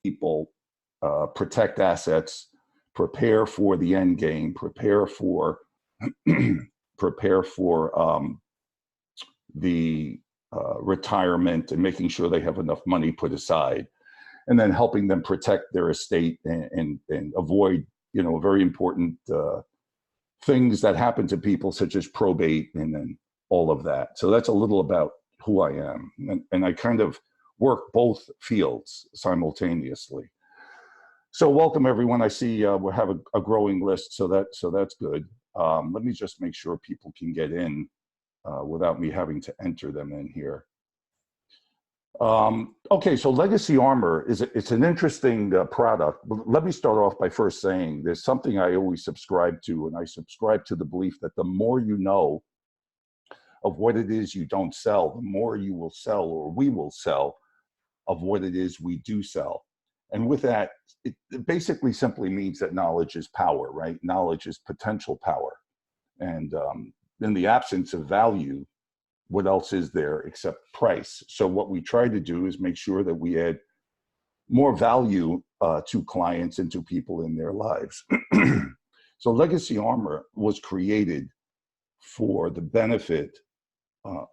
people protect assets, prepare for the end game, prepare for prepare for the retirement, and making sure they have enough money put aside, and then helping them protect their estate and avoid, very important things that happen to people, such as probate and then all of that. So that's a little about who I am, and I kind of work both fields simultaneously. So welcome everyone. I see we have a growing list, so that's good. Let me just make sure people can get in without me having to enter them in here. Okay, so LegacyArmour it's an interesting product. Let me start off by first saying there's something I always subscribe to, and I subscribe to the belief that the more you know of what it is you don't sell, the more you will sell, or we will sell, of what it is we do sell. And with that, it basically simply means that knowledge is power, right? Knowledge is potential power. And in the absence of value, what else is there except price? So what we try to do is make sure that we add more value to clients and to people in their lives. So LegacyArmour was created for the benefit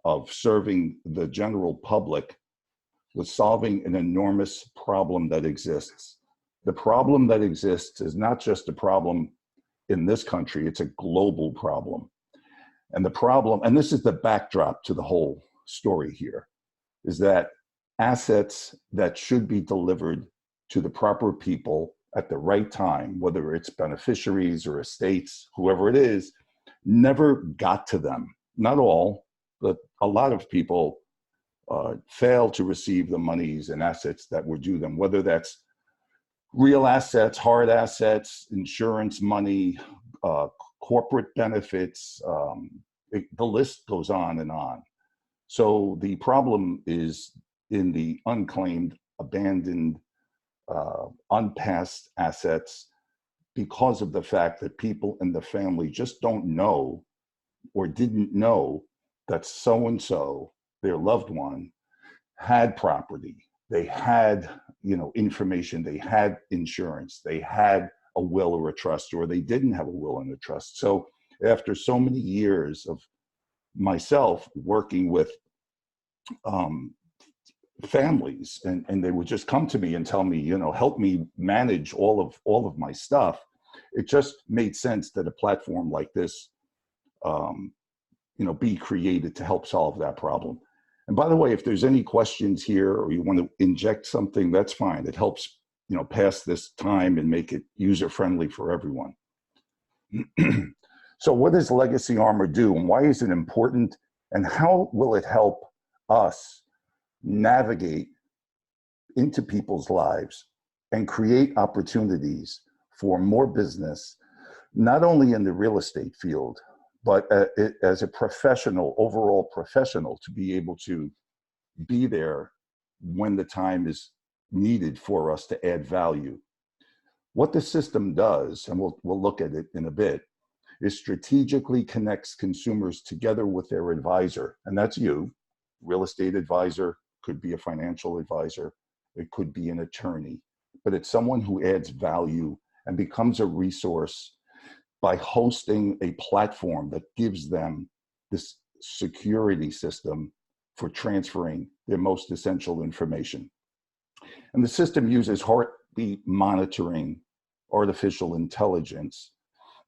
of serving the general public with solving an enormous problem that exists. The problem that exists is not just a problem in this country, it's a global problem. And the problem, and this is the backdrop to the whole story here, is that assets that should be delivered to the proper people at the right time, whether it's beneficiaries or estates, whoever it is, never got to them. Not all, but a lot of people fail to receive the monies and assets that were due them, whether that's real assets, hard assets, insurance money, corporate benefits, the list goes on and on. So the problem is in the unclaimed, abandoned, unpassed assets, because of the fact that people in the family just don't know or didn't know that so-and-so, their loved one, had property. They had, information, they had insurance, they had a will or a trust, or they didn't have a will and a trust. So after so many years of myself working with families, and they would just come to me and tell me, help me manage all of my stuff, it just made sense that a platform like this, be created to help solve that problem. And by the way, if there's any questions here or you want to inject something, that's fine. It helps, pass this time and make it user-friendly for everyone. So what does LegacyArmour do, and why is it important, and how will it help us navigate into people's lives and create opportunities for more business, not only in the real estate field, but as a professional, overall professional, to be able to be there when the time is needed for us to add value. What the system does, and we'll look at it in a bit, is strategically connects consumers together with their advisor. And that's you. Real estate advisor, could be a financial advisor, it could be an attorney, but it's someone who adds value and becomes a resource by hosting a platform that gives them this security system for transferring their most essential information. And the system uses heartbeat monitoring, artificial intelligence,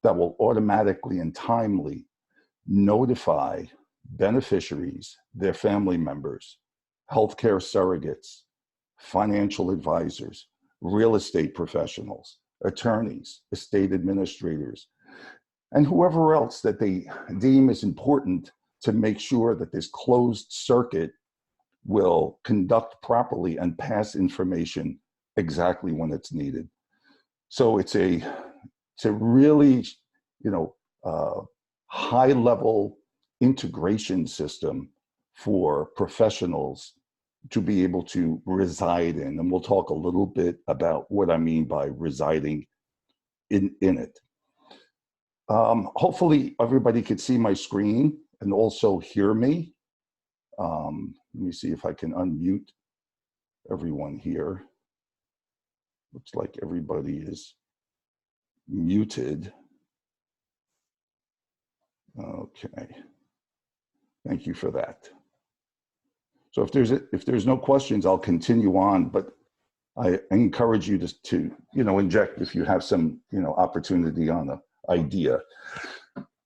that will automatically and timely notify beneficiaries, their family members, healthcare surrogates, financial advisors, real estate professionals, attorneys, estate administrators, and whoever else that they deem is important, to make sure that this closed circuit will conduct properly and pass information exactly when it's needed. So it's a really, high-level integration system for professionals to be able to reside in. And we'll talk a little bit about what I mean by residing in it. Hopefully everybody could see my screen and also hear me. Let me see if I can unmute everyone here. Looks like everybody is muted. Okay. Thank you for that. So if there's no questions, I'll continue on, but I encourage you to inject if you have some, opportunity on an idea.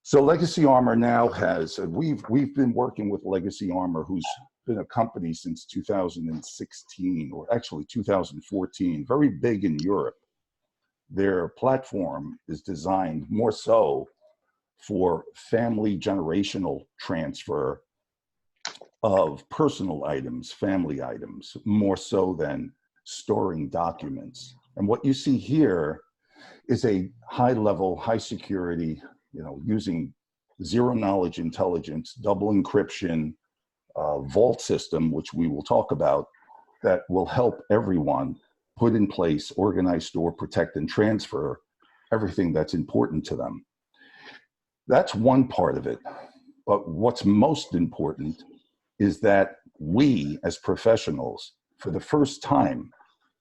So LegacyArmour now has, we've been working with LegacyArmour, who's been a company since 2016, or actually 2014, very big in Europe. Their platform is designed more so for family generational transfer of personal items, family items, more so than storing documents. And what you see here is a high level, high security, using zero knowledge intelligence, double encryption, vault system, which we will talk about, that will help everyone put in place, organize, store, protect, and transfer everything that's important to them. That's one part of it. But what's most important is that we as professionals, for the first time,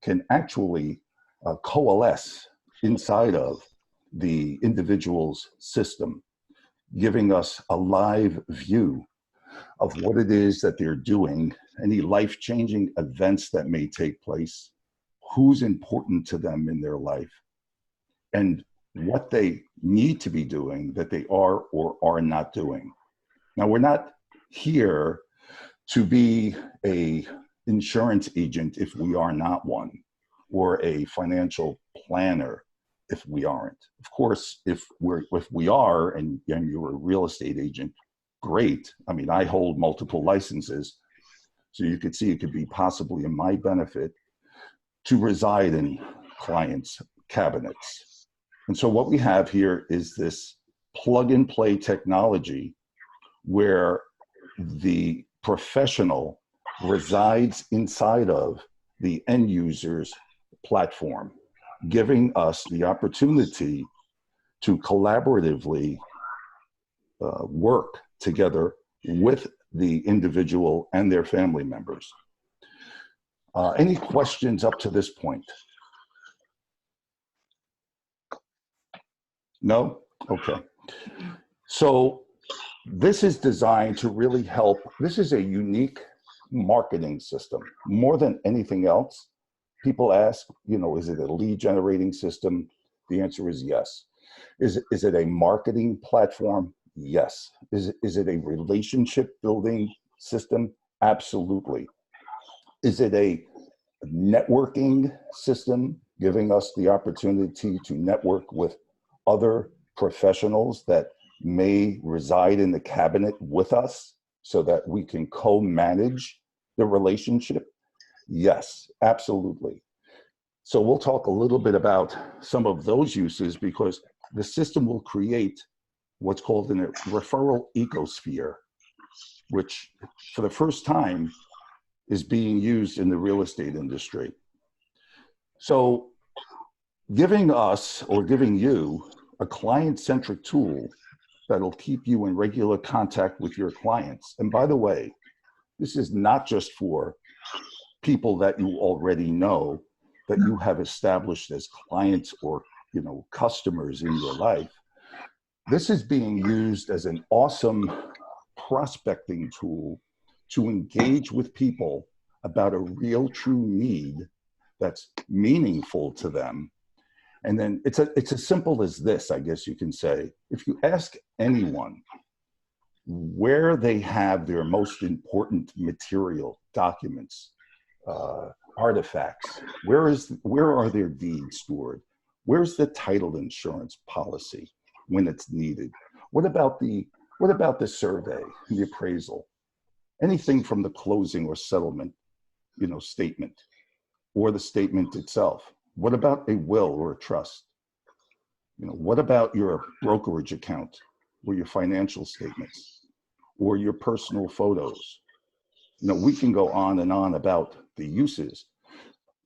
can actually coalesce inside of the individual's system, giving us a live view of what it is that they're doing, any life-changing events that may take place, who's important to them in their life, and what they need to be doing that they are or are not doing. Now, we're not here to be a insurance agent if we are not one, or a financial planner if we aren't. Of course, if we are, and you're a real estate agent, great. I mean, I hold multiple licenses, so you could see it could be possibly in my benefit to reside in clients' cabinets. And so what we have here is this plug and play technology where the professional resides inside of the end user's platform, giving us the opportunity to collaboratively work together with the individual and their family members. Any questions up to this point? No? Okay. So this is designed to really help. This is a unique marketing system. More than anything else, people ask, is it a lead generating system? The answer is yes. Is it a marketing platform? Yes. Is it a relationship building system? Absolutely. Is it a networking system, giving us the opportunity to network with other professionals that may reside in the cabinet with us so that we can co-manage the relationship? Yes, absolutely. So we'll talk a little bit about some of those uses, because the system will create what's called a referral ecosphere, which for the first time is being used in the real estate industry. So giving us, or giving you, a client-centric tool that'll keep you in regular contact with your clients. And by the way, this is not just for people that you already know, that you have established as clients or customers in your life. This is being used as an awesome prospecting tool to engage with people about a real, true need that's meaningful to them. And then it's as simple as this, I guess you can say. If you ask anyone where they have their most important material, documents, artifacts, where are their deeds stored? Where's the title insurance policy when it's needed? What about the survey, the appraisal? Anything from the closing or settlement, statement, or the statement itself? What about a will or a trust? What about your brokerage account or your financial statements or your personal photos? We can go on and on about the uses,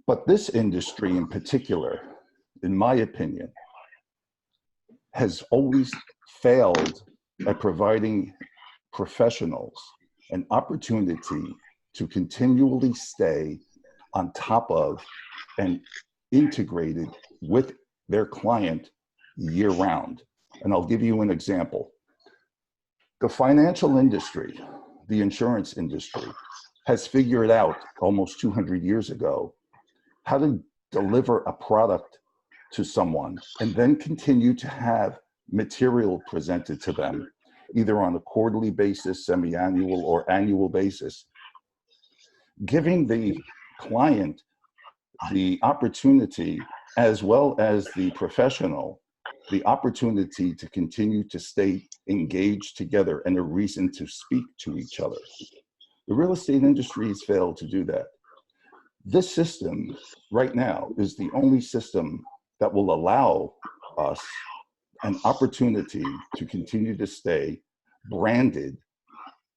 but this industry in particular, in my opinion, has always failed at providing professionals an opportunity to continually stay on top of and integrated with their client year round. And I'll give you an example. The financial industry, the insurance industry, has figured out almost 200 years ago how to deliver a product to someone and then continue to have material presented to them, either on a quarterly basis, semi-annual, or annual basis, giving the client the opportunity, as well as the professional, the opportunity to continue to stay engaged together and a reason to speak to each other. The real estate industry has failed to do that. This system right now is the only system that will allow us an opportunity to continue to stay branded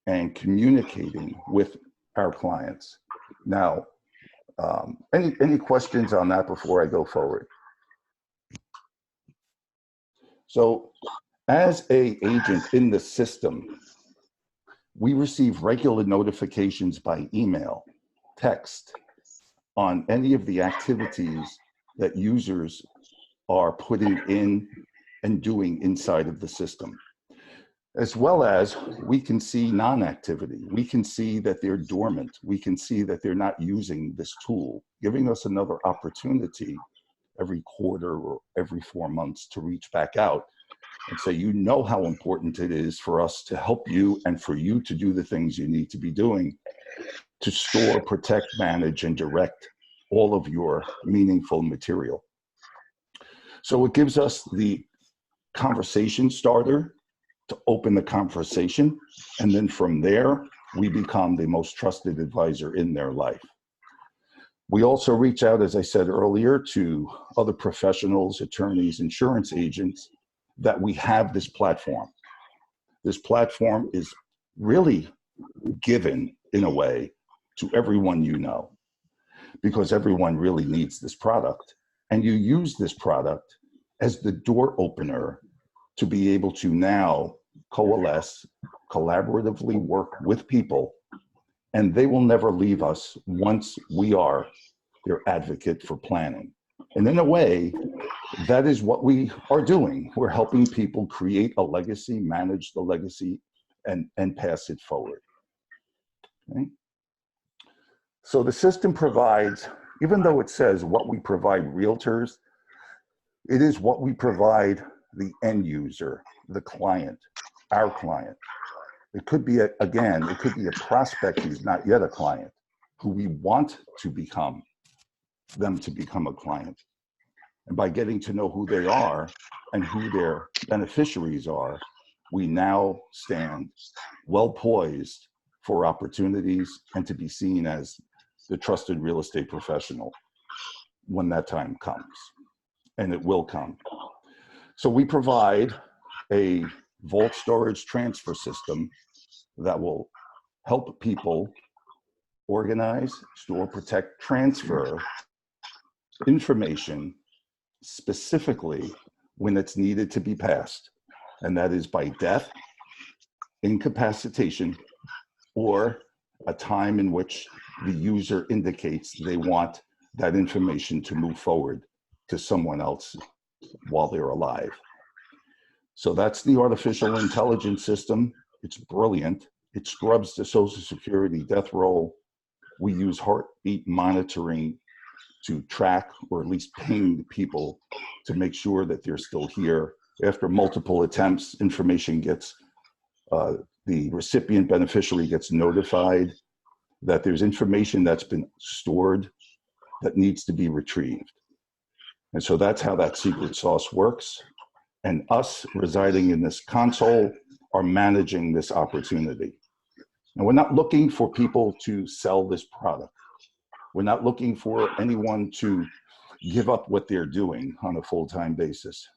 and communicating with our clients. Now, any questions on that before I go forward? So as an agent in the system, we receive regular notifications by email, text, on any of the activities that users are putting in and doing inside of the system. As well as we can see non-activity. We can see that they're dormant. We can see that they're not using this tool, giving us another opportunity every quarter or every 4 months to reach back out and say, you know how important it is for us to help you and for you to do the things you need to be doing to store, protect, manage, and direct all of your meaningful material. So it gives us the conversation starter to open the conversation, and then from there, we become the most trusted advisor in their life. We also reach out, as I said earlier, to other professionals, attorneys, insurance agents, that we have this platform. This platform is really given, in a way, to everyone you know, because everyone really needs this product. And you use this product as the door opener to be able to now coalesce, collaboratively work with people, and they will never leave us once we are their advocate for planning. And in a way, that is what we are doing. We're helping people create a legacy, manage the legacy, and pass it forward. Okay? So the system provides, even though it says what we provide realtors, it is what we provide the end user, the client, our client. It could be, again, it could be a prospect who's not yet a client, who we want to become, them to become a client. And by getting to know who they are and who their beneficiaries are, we now stand well poised for opportunities and to be seen as the trusted real estate professional when that time comes, and it will come. So we provide a vault storage transfer system that will help people organize, store, protect, transfer information specifically when it's needed to be passed. And that is by death, incapacitation, or a time in which the user indicates they want that information to move forward to someone else while they're alive. So that's the artificial intelligence system. It's brilliant. It scrubs the Social Security death roll. We use heartbeat monitoring to track or at least ping people to make sure that they're still here. After multiple attempts, information gets, the recipient beneficiary gets notified that there's information that's been stored that needs to be retrieved. And so that's how that secret sauce works. And us residing in this console are managing this opportunity. And we're not looking for people to sell this product. We're not looking for anyone to give up what they're doing on a full-time basis.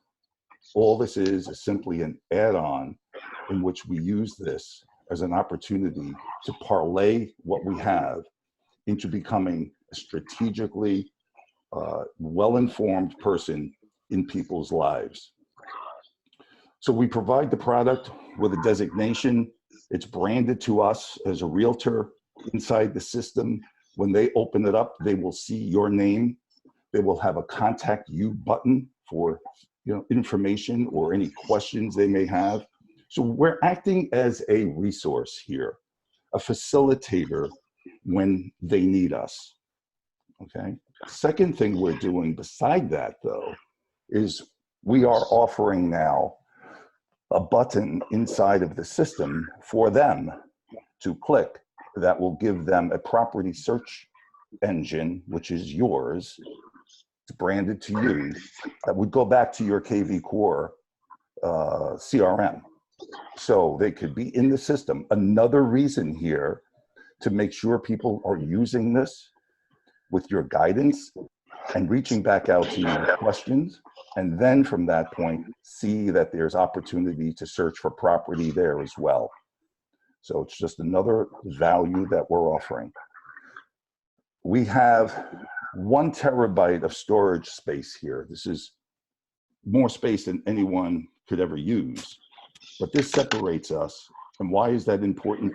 All this is simply an add-on in which we use this as an opportunity to parlay what we have into becoming a strategically well-informed person in people's lives. So we provide the product with a designation. It's branded to us as a realtor inside the system. When they open it up, they will see your name. They will have a contact you button for information or any questions they may have. So we're acting as a resource here, a facilitator when they need us. Okay. Second thing we're doing beside that, though, is we are offering now a button inside of the system for them to click that will give them a property search engine, which is yours. It's branded to you. That would go back to your KV Core CRM. So they could be in the system. Another reason here to make sure people are using this with your guidance and reaching back out to you with questions. And then from that point, see that there's opportunity to search for property there as well. So it's just another value that we're offering. We have 1 terabyte of storage space here. This is more space than anyone could ever use. But this separates us. And why is that important?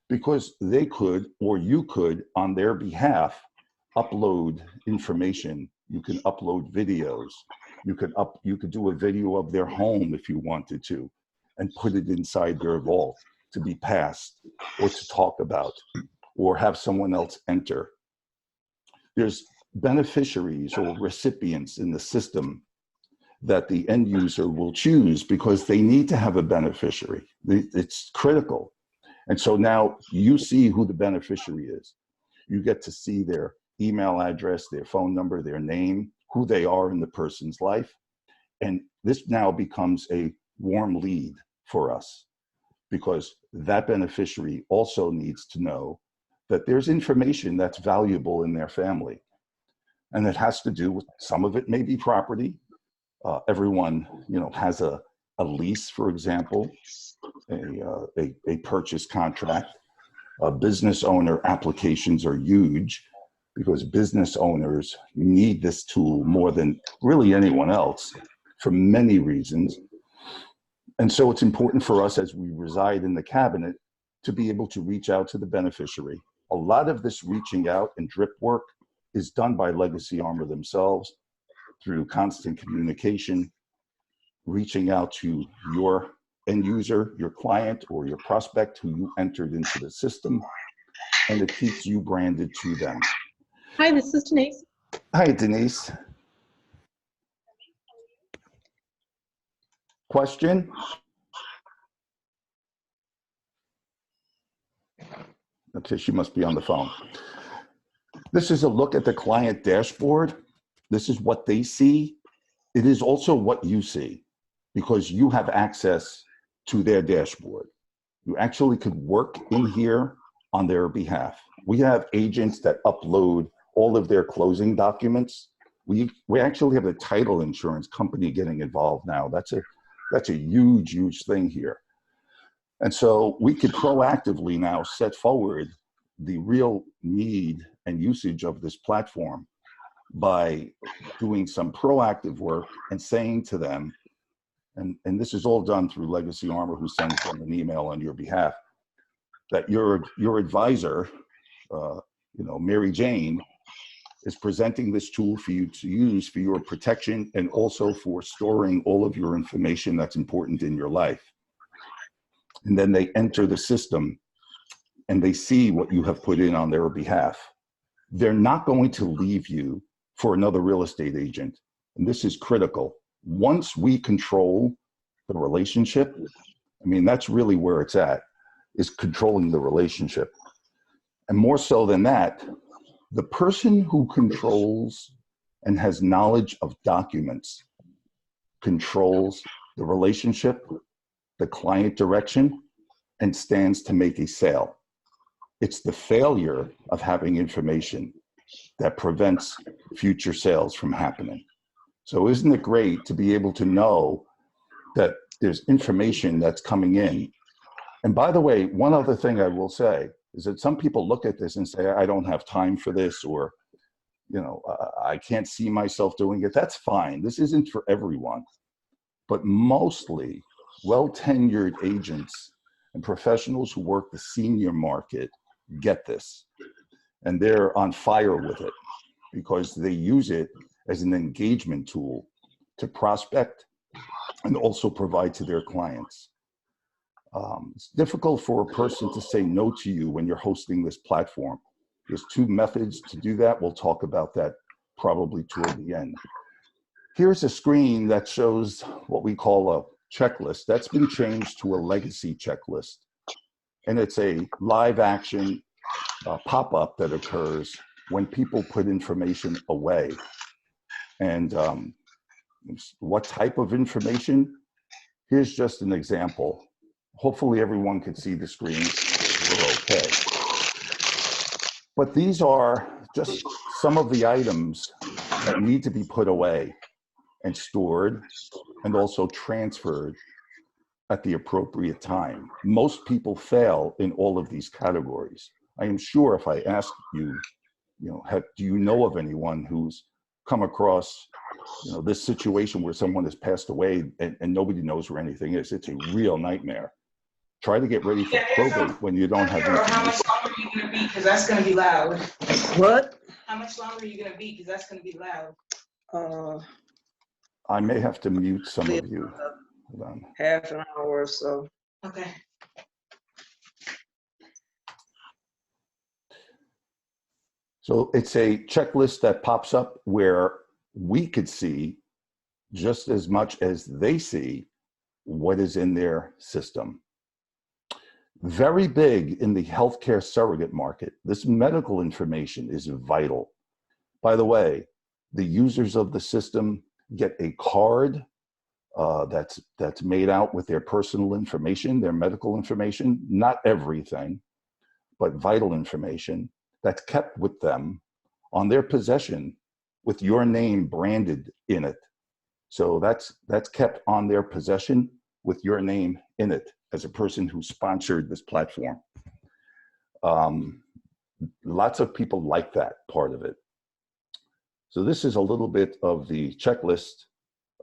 Because they could, or you could, on their behalf, upload information. You can upload videos. You could do a video of their home if you wanted to, and put it inside their vault to be passed or to talk about, or have someone else enter. There's beneficiaries or recipients in the system that the end user will choose because they need to have a beneficiary. It's critical. And so now you see who the beneficiary is. You get to see their email address, their phone number, their name, who they are in the person's life. And this now becomes a warm lead for us, because that beneficiary also needs to know that there's information that's valuable in their family. And it has to do with, some of it may be property. Everyone, has a lease, for example, a purchase contract. Business owner applications are huge because business owners need this tool more than really anyone else for many reasons. And so it's important for us, as we reside in the cabinet, to be able to reach out to the beneficiary. A lot of this reaching out and drip work is done by LegacyArmour themselves through constant communication, reaching out to your end user, your client, or your prospect who you entered into the system, and it keeps you branded to them. Hi, this is Denise. Hi, Denise. Question? Okay, she must be on the phone. This is a look at the client dashboard. This is what they see. It is also what you see, because you have access to their dashboard. You actually could work in here on their behalf. We have agents that upload all of their closing documents. We actually have a title insurance company getting involved now. That's a huge thing here. And so we could proactively now set forward the real need and usage of this platform by doing some proactive work and saying to them, and this is all done through LegacyArmour, who sends them an email on your behalf, that your advisor, Mary Jane, is presenting this tool for you to use for your protection and also for storing all of your information that's important in your life. And then they enter the system and they see what you have put in on their behalf. They're not going to leave you for another real estate agent. And this is critical. Once we control the relationship, I mean, that's really where it's at, is controlling the relationship. And more so than that, the person who controls and has knowledge of documents controls the relationship, the client direction, and stands to make a sale. It's the failure of having information that prevents future sales from happening. So isn't it great to be able to know that there's information that's coming in? And by the way, one other thing I will say is that some people look at this and say, I don't have time for this, or, I can't see myself doing it. That's fine. This isn't for everyone. But mostly well-tenured agents and professionals who work the senior market get this. And they're on fire with it because they use it as an engagement tool to prospect and also provide to their clients. It's difficult for a person to say no to you when you're hosting this platform. There's two methods to do that. We'll talk about that probably toward the end. Here's a screen that shows what we call a checklist. That's been changed to a legacy checklist. And it's a live action pop-up that occurs when people put information away. And what type of information? Here's just an example. Hopefully everyone can see the screen. We're okay. But these are just some of the items that need to be put away and stored and also transferred at the appropriate time. Most people fail in all of these categories. I am sure if I ask you, do you know of anyone who's come across this situation where someone has passed away and nobody knows where anything is? It's a real nightmare. Try to get ready for probate when you don't have information. How much longer are you going to be? Because that's going to be loud. What? How much longer are you going to be? Because that's going to be loud. I may have to mute some of you. Hold on. Half an hour or so. Okay. So it's a checklist that pops up where we could see just as much as they see what is in their system. Very big in the healthcare surrogate market. This medical information is vital. By the way, the users of the system get a card that's made out with their personal information, their medical information, not everything, but vital information that's kept with them on their possession with your name branded in it. So that's kept on their possession with your name in it as a person who sponsored this platform. Lots of people like that part of it. So this is a little bit of the checklist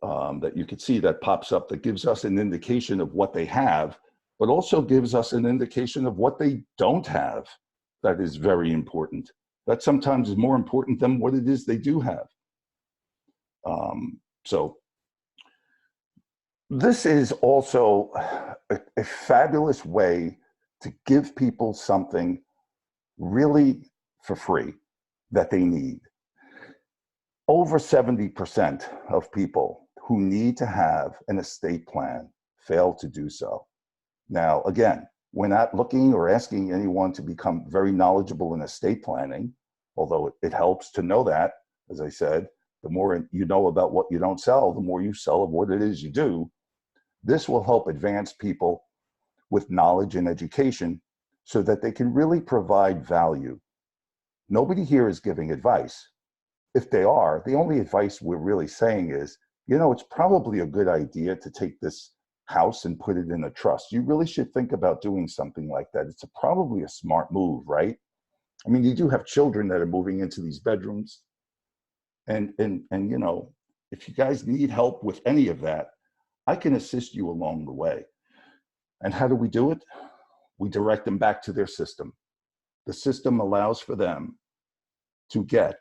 that you can see that pops up that gives us an indication of what they have, but also gives us an indication of what they don't have. That is very important. That sometimes is more important than what it is they do have. So this is also a fabulous way to give people something really for free that they need. Over 70% of people who need to have an estate plan fail to do so. Now, again, we're not looking or asking anyone to become very knowledgeable in estate planning, although it helps to know that. As I said, the more you know about what you don't sell, the more you sell of what it is you do. This will help advance people with knowledge and education so that they can really provide value. Nobody here is giving advice. If they are, the only advice we're really saying is, it's probably a good idea to take this house and put it in a trust. You really should think about doing something like that. It's probably a smart move, right? I mean, you do have children that are moving into these bedrooms. And if you guys need help with any of that, I can assist you along the way. And how do we do it? We direct them back to their system. The system allows for them to get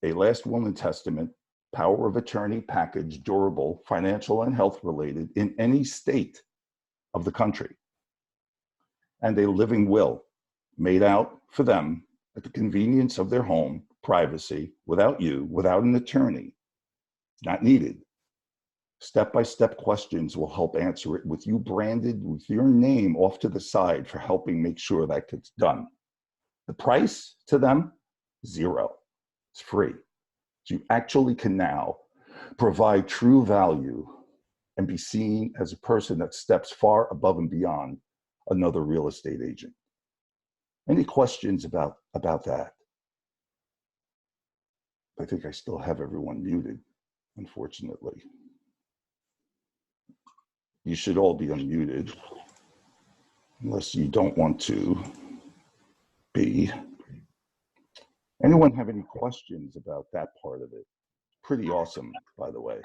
a last will and testament, power of attorney package, durable, financial and health related in any state of the country, and a living will made out for them at the convenience of their home, privacy, without you, without an attorney, not needed. Step-by-step questions will help answer it with you branded with your name off to the side for helping make sure that gets done. The price to them, $0. It's free. So you actually can now provide true value and be seen as a person that steps far above and beyond another real estate agent. Any questions about that? I think I still have everyone muted, unfortunately. You should all be unmuted, unless you don't want to be. Anyone have any questions about that part of it? Pretty awesome, by the way.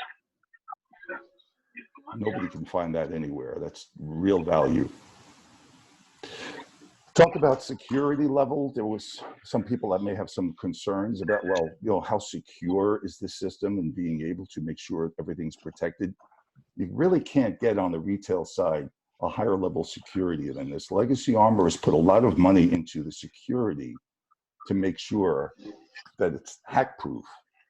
Nobody can find that anywhere. That's real value. Talk about security level. There was some people that may have some concerns about, well, you know, how secure is the system and being able to make sure everything's protected. You really can't get on the retail side a higher level security than this. LegacyArmour has put a lot of money into the security to make sure that it's hack proof.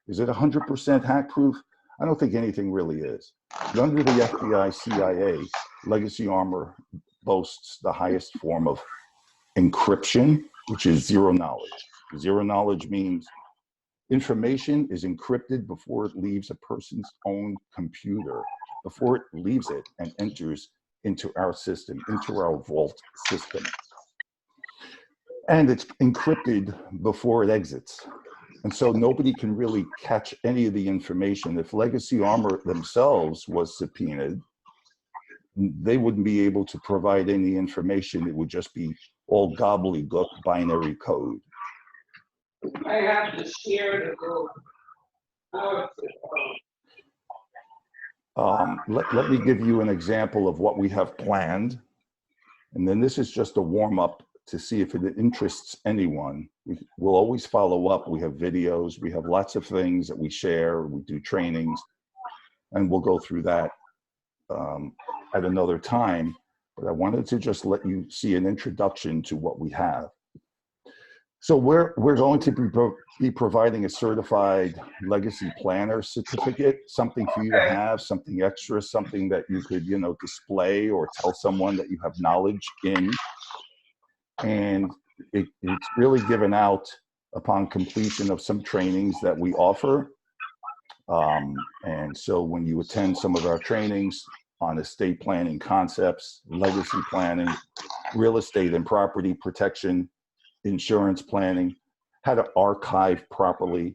Is it 100% hack proof? I don't think anything really is. But under the FBI, CIA, LegacyArmour boasts the highest form of encryption, which is zero knowledge. Zero knowledge means information is encrypted before it leaves a person's own computer, before it leaves it and enters into our system, into our vault system. And it's encrypted before it exits. And so nobody can really catch any of the information. If LegacyArmour themselves was subpoenaed, they wouldn't be able to provide any information. It would just be all gobbledygook binary code. I have to share the room. Let me give you an example of what we have planned. And then this is just a warm up to see if it interests anyone. We'll always follow up. We have videos, we have lots of things that we share, we do trainings, and we'll go through that at another time. But I wanted to just let you see an introduction to what we have. So we're going to be providing a certified legacy planner certificate, something for you to have, something extra, something that you could, you know, display or tell someone that you have knowledge in. And it's really given out upon completion of some trainings that we offer. And so when you attend some of our trainings on estate planning concepts, legacy planning, real estate and property protection, insurance planning, how to archive properly,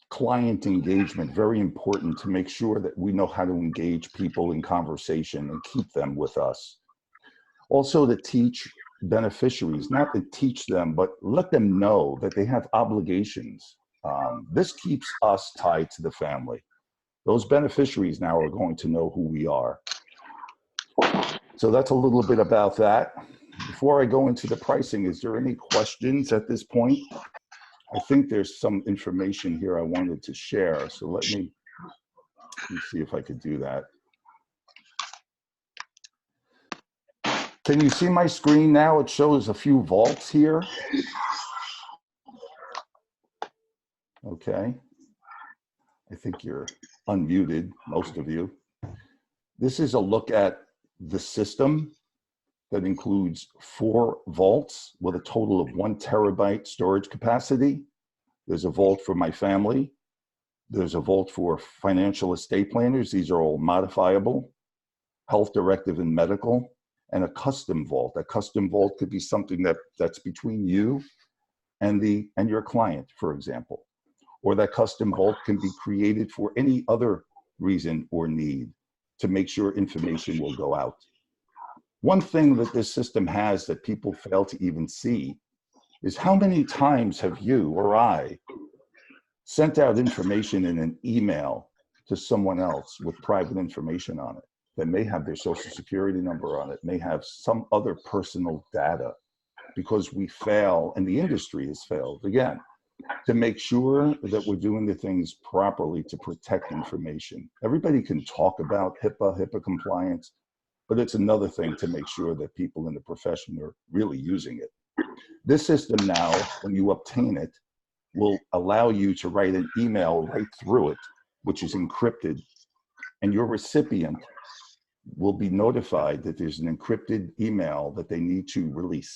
client engagement, very important to make sure that we know how to engage people in conversation and keep them with us. Also to teach beneficiaries, not to teach them, but let them know that they have obligations. This keeps us tied to the family. Those beneficiaries now are going to know who we are. So that's a little bit about that. Before I go into the pricing, is there any questions at this point? I think there's some information here I wanted to share. So let me see if I could do that. Can you see my screen now? It shows a few vaults here. Okay. I think you're unmuted, most of you. This is a look at the system that includes 4 vaults with a total of 1 terabyte storage capacity. There's a vault for my family. There's a vault for financial estate planners. These are all modifiable, health directive and medical, and a custom vault. A custom vault could be something that's between you and your client, for example. Or that custom vault can be created for any other reason or need to make sure information will go out. One thing that this system has that people fail to even see is how many times have you or I sent out information in an email to someone else with private information on it that may have their social security number on it, may have some other personal data, because we fail, and the industry has failed, again, to make sure that we're doing the things properly to protect information. Everybody can talk about HIPAA compliance, but it's another thing to make sure that people in the profession are really using it. This system now, when you obtain it, will allow you to write an email right through it, which is encrypted, and your recipient will be notified that there's an encrypted email that they need to release.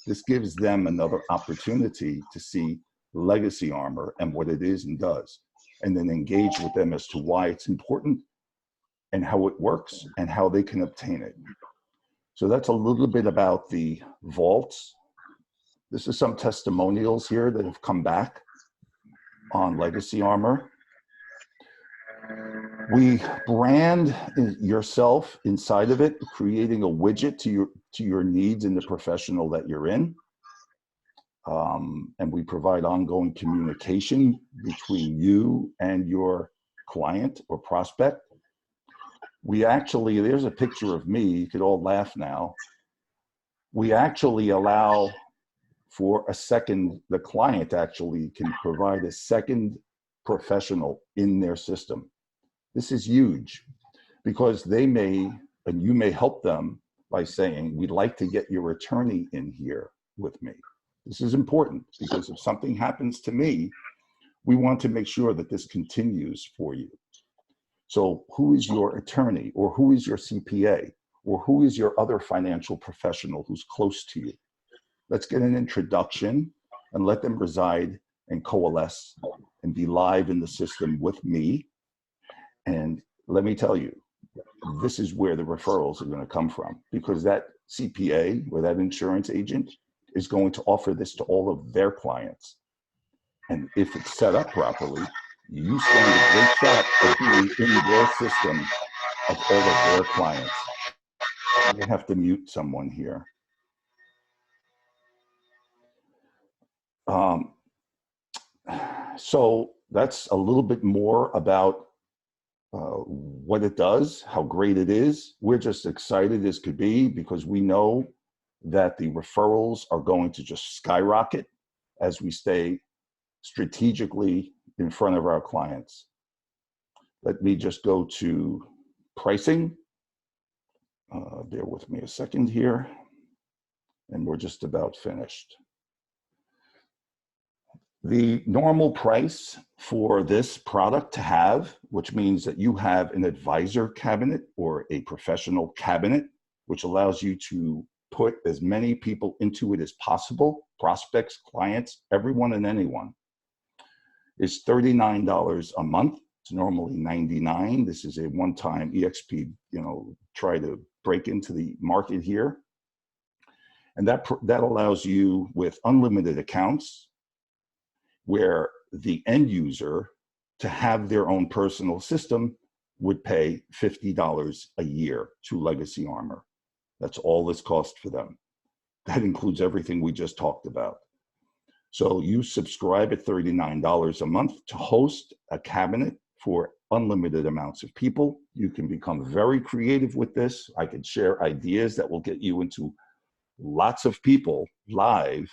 This gives them another opportunity to see LegacyArmour and what it is and does, and then engage with them as to why it's important and how it works and how they can obtain it. So that's a little bit about the vaults. This is some testimonials here that have come back on LegacyArmour. We brand yourself inside of it, creating a widget to your needs in the professional that you're in. And we provide ongoing communication between you and your client or prospect. We actually, there's a picture of me, you could all laugh now. We actually allow for a second, the client actually can provide a second professional in their system. This is huge because they may, and you may help them by saying, we'd like to get your attorney in here with me. This is important because if something happens to me, we want to make sure that this continues for you. So who is your attorney, or who is your CPA, or who is your other financial professional who's close to you? Let's get an introduction and let them reside and coalesce and be live in the system with me. And let me tell you, this is where the referrals are going to come from, because that CPA or that insurance agent is going to offer this to all of their clients. And if it's set up properly, you stand a great shot of being in their system of all of their clients. I may have to mute someone here. So that's a little bit more about what it does, how great it is. We're just excited as could be because we know that the referrals are going to just skyrocket as we stay strategically in front of our clients. Let me just go to pricing. Bear with me a second here, and we're just about finished. The normal price for this product to have, which means that you have an advisor cabinet or a professional cabinet, which allows you to put as many people into it as possible, prospects, clients, everyone and anyone, is $39 a month. It's normally $99. This is a one-time EXP, try to break into the market here. And that allows you with unlimited accounts, where the end user to have their own personal system would pay $50 a year to LegacyArmour. That's all this cost for them. That includes everything we just talked about. So you subscribe at $39 a month to host a cabinet for unlimited amounts of people. You can become very creative with this. I could share ideas that will get you into lots of people live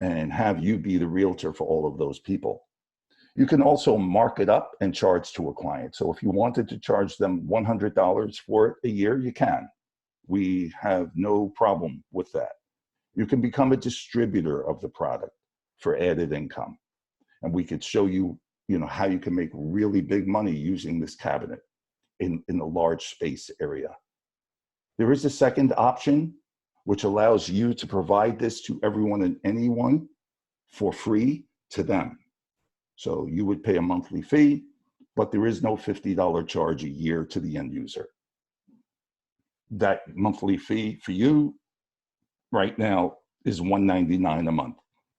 and have you be the realtor for all of those people. You can also mark it up and charge to a client. So if you wanted to charge them $100 for it a year, you can. We have no problem with that. You can become a distributor of the product for added income. And we could show you, how you can make really big money using this cabinet in a large space area. There is a second option, which allows you to provide this to everyone and anyone for free to them. So you would pay a monthly fee, but there is no $50 charge a year to the end user. That monthly fee for you right now is $199 a month.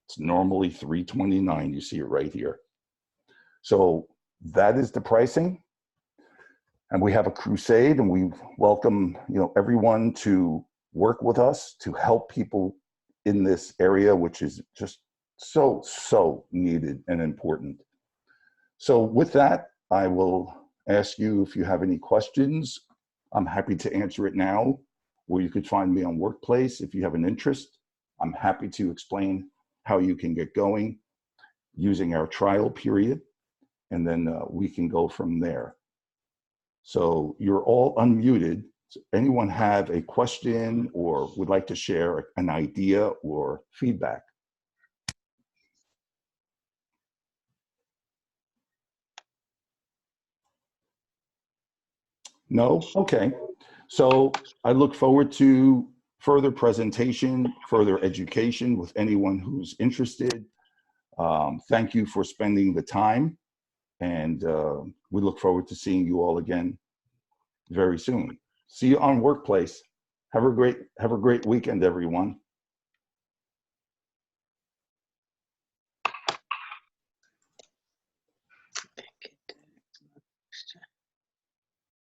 It's normally $329. You see it right here. So that is the pricing. And we have a crusade, and we welcome everyone to work with us to help people in this area, which is just so needed and important. So with that, I will ask you if you have any questions. I'm happy to answer it now, or you could find me on Workplace if you have an interest. I'm happy to explain how you can get going using our trial period, and then we can go from there. So you're all unmuted. Does anyone have a question or would like to share an idea or feedback? No? Okay. So I look forward to further presentation, further education with anyone who's interested. Thank you for spending the time, and we look forward to seeing you all again very soon. See you on Workplace. Have a great weekend, everyone.